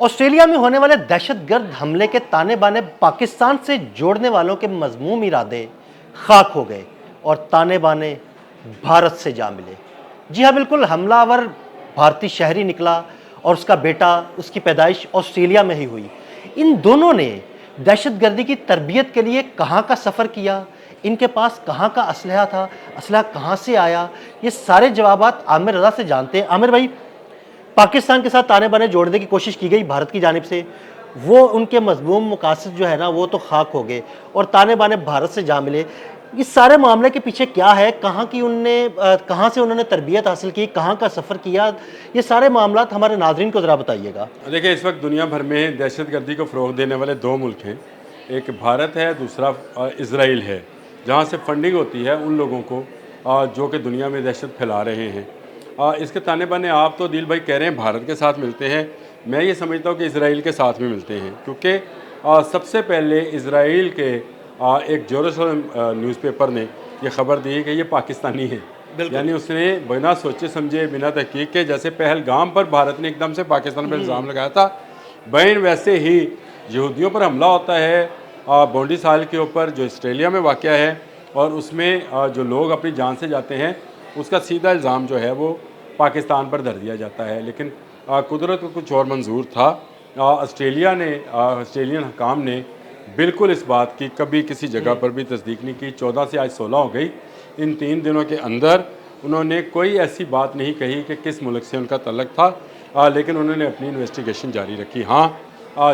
Australia में होने वाले दहशतगर्द हमले के ताने बाने पाकिस्तान से जोड़ने वालों के मजमूम इरादे खाक हो गए और ताने बाने भारत से जा मिले। जी हाँ, बिल्कुल, हमलावर भारतीय शहरी निकला और उसका बेटा, उसकी पैदाइश ऑस्ट्रेलिया में ही हुई। इन दोनों ने दहशतगर्दी की तरबियत के लिए कहाँ का सफ़र किया, इनके पास कहाँ का असलहा था, असलहा कहाँ से आया, ये सारे जवाबात आमिर रज़ा से जानते हैं। आमिर भाई, पाकिस्तान के साथ ताने बाने जोड़ने की कोशिश की गई भारत की जानिब से, वो उनके मज़मूम मकासद जो है ना वो तो खाक हो गए और ताने बाने भारत से जा मिले। इस सारे मामले के पीछे क्या है, कहाँ से उन्होंने तरबियत हासिल की, कहाँ का सफ़र किया, ये सारे मामला हमारे नाज़रीन को ज़रा बताइएगा। देखिए, इस वक्त दुनिया भर में दहशतगर्दी को फ़रोग़ देने वाले दो मुल्क हैं। एक भारत है, दूसरा इसराइल है, जहाँ से फंडिंग होती है उन लोगों को जो कि दुनिया में दहशत फैला रहे हैं। इसके ताने बाने आप तो दिल भाई कह रहे हैं भारत के साथ मिलते हैं, मैं ये समझता हूँ कि इसराइल के साथ भी मिलते हैं, क्योंकि सबसे पहले इसराइल के एक जेरूसलम न्यूज़पेपर ने ये ख़बर दी कि ये पाकिस्तानी है। यानी उसने बिना सोचे समझे, बिना तहकीक के, जैसे पहलगाम पर भारत ने एकदम से पाकिस्तान पर इल्ज़ाम लगाया था, बैन वैसे ही यहूदियों पर हमला होता है बोंडी साल के ऊपर जो ऑस्ट्रेलिया में वाक़या है, और उसमें जो लोग अपनी जान से जाते हैं उसका सीधा इल्ज़ाम जो है वो पाकिस्तान पर धर दिया जाता है। लेकिन कुदरत को कुछ और मंजूर था। ऑस्ट्रेलियन हुकाम ने बिल्कुल इस बात की कभी किसी जगह पर भी तस्दीक नहीं की। 14 से आज 16 हो गई, इन 3 दिनों के अंदर उन्होंने कोई ऐसी बात नहीं कही कि किस मुल्क से उनका तल्लुक़ था, लेकिन उन्होंने अपनी इन्वेस्टिगेशन जारी रखी। हाँ,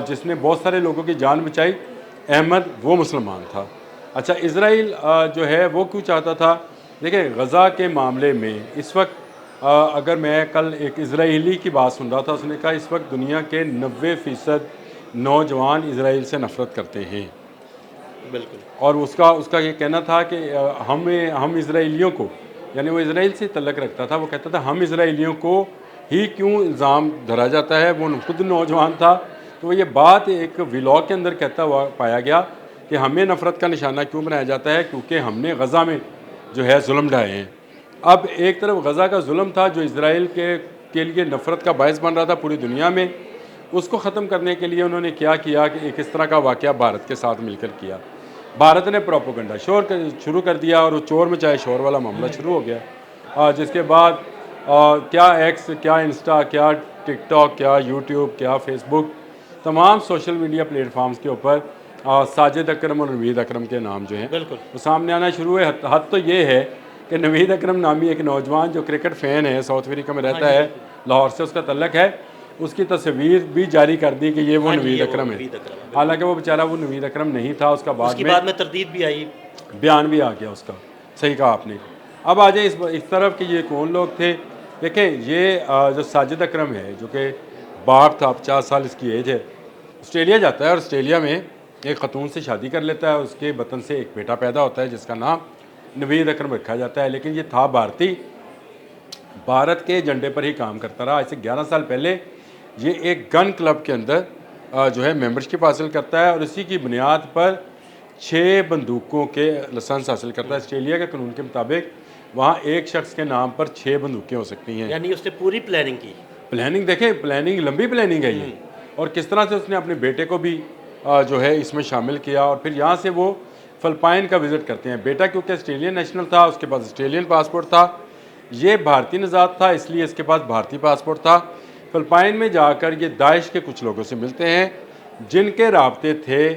जिसने बहुत सारे लोगों की जान बचाई, अहमद, वो मुसलमान था। अच्छा, इसराइल जो है वो क्यों चाहता था? देखिए, गज़ा के मामले में इस वक्त अगर मैं कल एक इजराइली की बात सुन रहा था, उसने कहा इस वक्त दुनिया के 90% नौजवान इसराइल से नफ़रत करते हैं। बिल्कुल। और उसका ये कहना था कि हम इसराइलियों को, यानी वो इसराइल से तल्लुक़ रखता था, वो कहता था हम इसराइलियों को ही क्यों इल्ज़ाम धरा जाता है। वो खुद नौजवान था, तो ये बात एक व्लॉग के अंदर कहता हुआ पाया गया कि हमें नफ़रत का निशाना क्यों बनाया जाता है, क्योंकि हमने गज़ा में जो है जुल्म ढाए हैं। अब एक तरफ गज़ा का जुल्म था जो इसराइल के लिए नफ़रत का बायस बन रहा था पूरी दुनिया में, उसको ख़त्म करने के लिए उन्होंने क्या किया कि एक इस तरह का वाक़या भारत के साथ मिलकर किया। भारत ने प्रोपेगेंडा शुरू कर दिया और वो चोर मचाए शोर वाला मामला शुरू हो गया। जिसके बाद क्या एक्स, क्या इंस्टा, क्या टिकटॉक, क्या यूट्यूब, क्या फेसबुक, तमाम सोशल मीडिया प्लेटफॉर्म्स के ऊपर साजिद अकरम और नवीद अकरम के नाम जो हैं वो सामने आना शुरू हुए। हद तो ये है कि नवीद अकरम नामी एक नौजवान जो क्रिकेट फ़ैन है, साउथ अफ्रीका में रहता है, लाहौर से उसका तल्लक है, उसकी तस्वीर भी जारी कर दी कि ये वो नवीद अकरम है। हालांकि वो बेचारा वो नवीद अकरम नहीं था, उसका बाद में तरदीद भी आई, बयान भी आ गया उसका। सही कहा आपने। अब आ जाए इस तरफ कि ये कौन लोग थे। देखें, ये जो साजिद अकरम है, जो कि बाप था, 50 साल इसकी एज है, ऑस्ट्रेलिया जाता है और ऑस्ट्रेलिया में एक ख़तून से शादी कर लेता है। उसके वतन से एक बेटा पैदा होता है जिसका नाम नवीद अकरम रखा जाता है। लेकिन ये था भारतीय, भारत के झंडे पर ही काम करता रहा। ऐसे 11 साल पहले ये एक गन क्लब के अंदर जो है मेंबरशिप हासिल करता है और इसी की बुनियाद पर 6 बंदूकों के लाइसेंस हासिल करता है। ऑस्ट्रेलिया के कानून के मुताबिक वहाँ एक शख्स के नाम पर 6 बंदूकें हो सकती हैं। यानी उसने पूरी प्लानिंग की। प्लानिंग देखें, प्लानिंग, लंबी प्लानिंग है ये। और किस तरह से उसने अपने बेटे को भी जो है इसमें शामिल किया। और फिर यहाँ से वो फ़िलिपाइन का विज़िट करते हैं। बेटा क्योंकि ऑस्ट्रेलियन नेशनल था, उसके पास ऑस्ट्रेलियन पासपोर्ट था, ये भारतीय निज़ात था, इसलिए इसके पास भारतीय पासपोर्ट था। फ़िलिपाइन में जाकर ये दाइश के कुछ लोगों से मिलते हैं जिनके राब्ते थे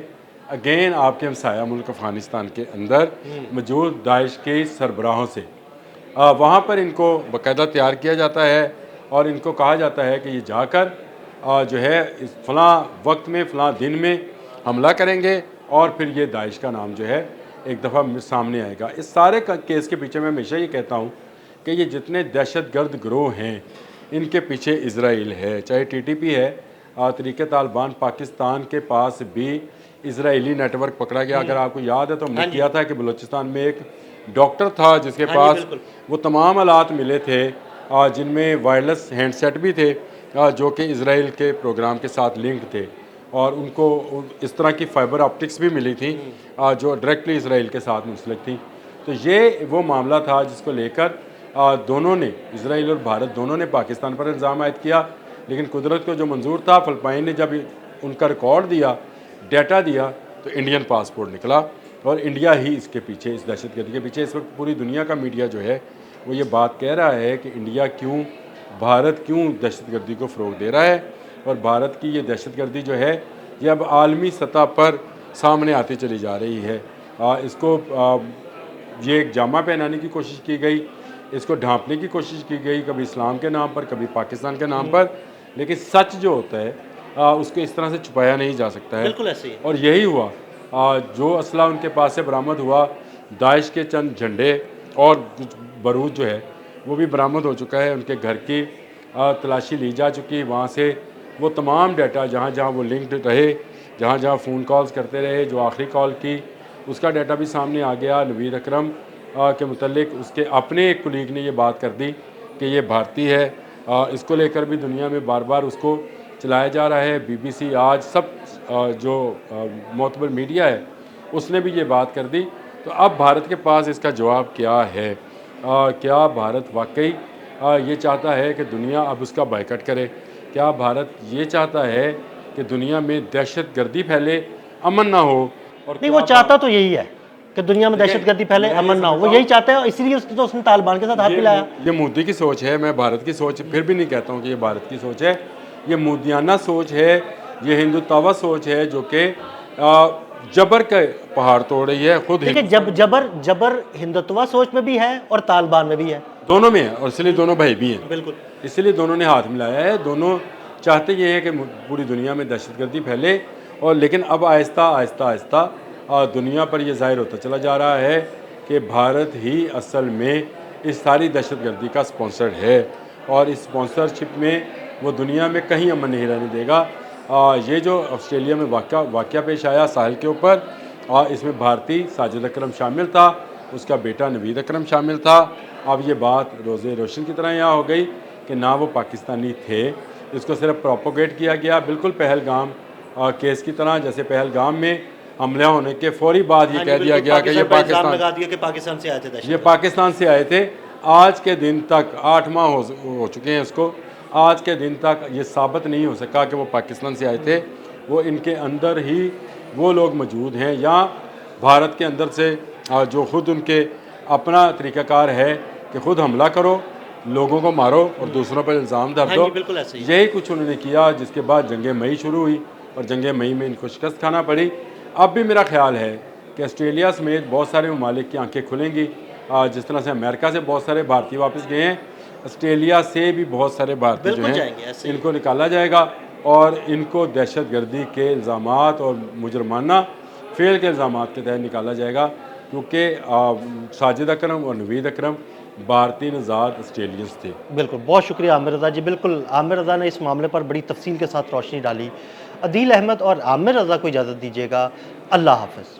अगेन आपके हमसाया मुल्क अफ़गानिस्तान के अंदर मौजूद दाइश के सरबराहों से। वहाँ पर इनको बाकायदा तैयार किया जाता है और इनको कहा जाता है कि ये जाकर जो है इस फ़लाँ वक्त में, फ़लाँ दिन में हमला करेंगे और फिर ये दाइश का नाम जो है एक दफ़ा सामने आएगा। इस सारे केस के पीछे मैं हमेशा ये कहता हूँ कि ये जितने दहशतगर्द गिरोह हैं इनके पीछे इसराइल है। चाहे TTP है, तहरीक तालिबान, पाकिस्तान के पास भी इसराइली नेटवर्क पकड़ा गया। अगर आपको याद है तो हमने किया था कि बलूचिस्तान में एक डॉक्टर था जिसके पास वो तमाम आलात मिले थे जिनमें वायरलेस हैंडसेट भी थे जो कि इसराइल के प्रोग्राम के साथ लिंक थे, और उनको इस तरह की फाइबर ऑप्टिक्स भी मिली थी जो डायरेक्टली इसराइल के साथ मुंसलिक थी। तो ये वो मामला था जिसको लेकर दोनों ने, इसराइल और भारत दोनों ने पाकिस्तान पर इल्ज़ाम आयद किया। लेकिन कुदरत को जो मंजूर था, फ़िलिपाइन ने जब उनका रिकॉर्ड दिया, डाटा दिया, तो इंडियन पासपोर्ट निकला और इंडिया ही इसके पीछे, इस दहशतगर्दी के पीछे। इस वक्त पूरी दुनिया का मीडिया जो है वो ये बात कह रहा है कि इंडिया क्यों, भारत क्यों दहशतगर्दी को फ़रोग दे रहा है, और भारत की ये दहशतगर्दी जो है ये अब आलमी सतह पर सामने आती चली जा रही है। इसको ये एक जामा पहनाने की कोशिश की गई, इसको ढांपने की कोशिश की गई, कभी इस्लाम के नाम पर, कभी पाकिस्तान के नाम पर, लेकिन सच जो होता है उसको इस तरह से छुपाया नहीं जा सकता है। बिल्कुल ऐसे ही है। और यही हुआ, जो असला उनके पास से बरामद हुआ, दाइश के चंद झंडे और कुछ बारूद जो है वो भी बरामद हो चुका है। उनके घर की तलाशी ली जा चुकी है, वहाँ से वो तमाम डाटा जहाँ जहाँ वो लिंक्ड रहे, जहाँ जहाँ फ़ोन कॉल्स करते रहे, जो आखिरी कॉल की उसका डाटा भी सामने आ गया। नवीद अकरम के मुतल्लिक उसके अपने एक कुलीग ने ये बात कर दी कि ये भारतीय है। इसको लेकर भी दुनिया में बार बार उसको चलाया जा रहा है। BBC आज सब जो मोतबर मीडिया है उसने भी ये बात कर दी। तो अब भारत के पास इसका जवाब क्या है? क्या भारत वाकई ये चाहता है कि दुनिया अब उसका बायकॉट करे? क्या भारत ये चाहता है कि दुनिया में दहशतगर्दी फैले, अमन ना हो? और नहीं, वो चाहता तो यही है कि दुनिया में दहशतगर्दी फैले, मैं अमन ना हो। वो समझता यही चाहता है, इसलिए उसने तालिबान के साथ हाथ मिलाया। ये मोदी की सोच है, मैं भारत की सोच फिर भी नहीं कहता हूँ कि ये भारत की सोच है। ये मोदियाना सोच है, ये हिंदुत्वा सोच है जो कि जबर के पहाड़ तोड़ रही है। खुद देखिए, जबर हिंदुत्व सोच में भी है और तालिबान में भी है, दोनों में है, और इसलिए दोनों भाई भी हैं। बिल्कुल। इसलिए दोनों ने हाथ मिलाया है। दोनों चाहते ये हैं कि पूरी दुनिया में दहशतगर्दी फैले, और लेकिन अब आहिस्ता आहिस्ता आहिस्ता दुनिया पर यह ज़ाहिर होता चला जा रहा है कि भारत ही असल में इस सारी दहशतगर्दी का स्पॉन्सर है, और इस स्पॉन्सरशिप में वो दुनिया में कहीं अमन नहीं रहने देगा। ये जो ऑस्ट्रेलिया में वाक़या पेश आया साहिल के ऊपर, इसमें भारतीय साजिद अकरम शामिल था, उसका बेटा नवीद अकरम शामिल था। अब ये बात रोज़े रोशन की तरह यहाँ हो गई कि ना वो पाकिस्तानी थे, इसको सिर्फ प्रोपोगेट किया गया, बिल्कुल पहलगाम केस की तरह। जैसे पहलगाम में हमला होने के फौरी बाद ये कह दिया गया कि ये पाकिस्तान से आए थे, ये पाकिस्तान से आए थे। आज के दिन तक 8 माह हो चुके हैं इसको, आज के दिन तक ये साबित नहीं हो सका कि वो पाकिस्तान से आए थे। वो इनके अंदर ही वो लोग मौजूद हैं, या भारत के अंदर से जो ख़ुद उनके अपना तरीक़ाकार है कि ख़ुद हमला करो, लोगों को मारो और दूसरों पर इल्ज़ाम धर दो। बिल्कुल ऐसे ही। यही कुछ उन्होंने किया, जिसके बाद जंग मई शुरू हुई और जंग मई में इनको शिकस्त खाना पड़ी। अब भी मेरा ख्याल है कि ऑस्ट्रेलिया समेत बहुत सारे ममालिक की आंखें खुलेंगी। जिस तरह से अमेरिका से बहुत सारे भारतीय वापस गए हैं, ऑस्ट्रेलिया से भी बहुत सारे भारतीय जो हैं इनको निकाला जाएगा, और इनको दहशतगर्दी के इल्ज़ामात और मुजरमाना फ़ेल के इल्ज़ामात के तहत निकाला जाएगा, क्योंकि साजिद अकरम और नवीद अकरम भारतीय नज़ाद ऑस्ट्रेलियंस थे। बिल्कुल, बहुत शुक्रिया आमिर रज़ा जी। बिल्कुल, आमिर रज़ा ने इस मामले पर बड़ी तफसील के साथ रोशनी डाली। अदील अहमद और आमिर रज़ा को इजाज़त दीजिएगा। अल्लाह हाफ़िज़।